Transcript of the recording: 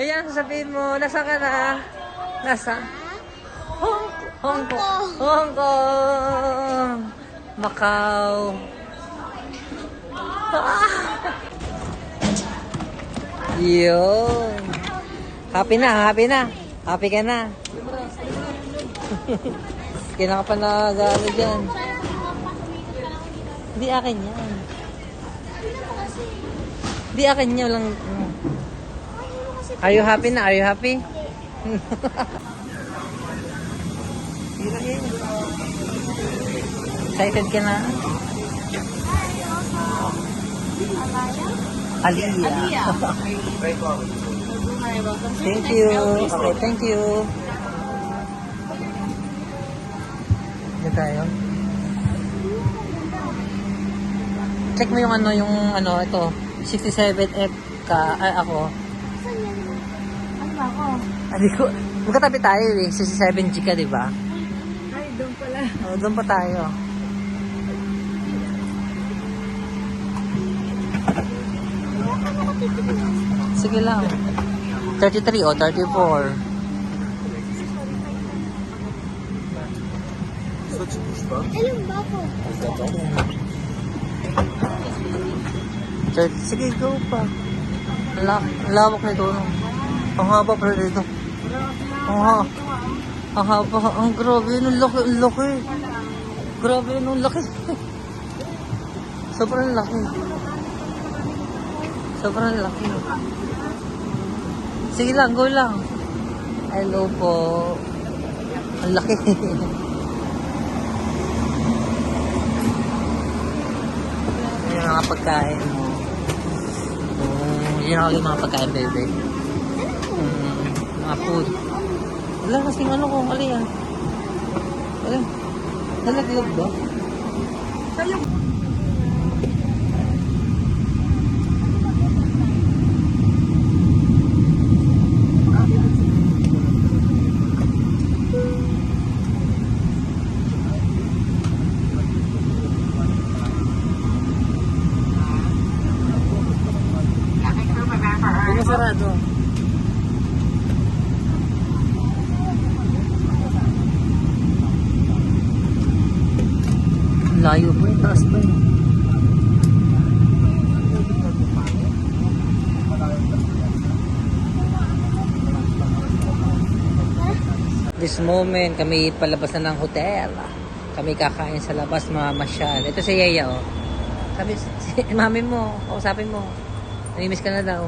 Yan, sasabihin mo, nasa ka na? Nasa? Hong Kong. Hong Kong. Macau. Yun. Happy na, happy na. Happy ka na. Kailan ka pa nag-ano dyan? Hindi akin yan. Hindi akin yan. Walang... Are you happy na? Are you happy? Excited ka na? Aliyah. Thank you. Okay, thank you. Dito tayo. Check mo yung ano, ito. 67F ka, ako. Ano ba ako? Hindi ko, magkatabi tayo eh. 67G ka, di ba? Ay, doon pala. Oo, doon pa tayo. Sige lang. 33 o 34. Ayun ba ako? Sige, go pa. Lawak nito. Ang haba pala dito. Ang haba. Ang grabe. Ang laki. Ang laki. Grabe. Ang laki. Sobrang laki. Sobrang laki. Sige lang. Go lang. Hello po. Ang laki. Yung mga pagkain mo. Yun ako yung mga pagkain, baby. Mga food. Wala kasing ano kung ali yan. Wala. Nalaglag ba? Tayo. Sarado. Layo po yung taas pa yun. This moment, kami palabas na ng hotel. Kami kakain sa labas, mamamasyal. Ito si Yaya, oh. Sabi, si mami mo, kausapin mo. Namimiss ka na daw.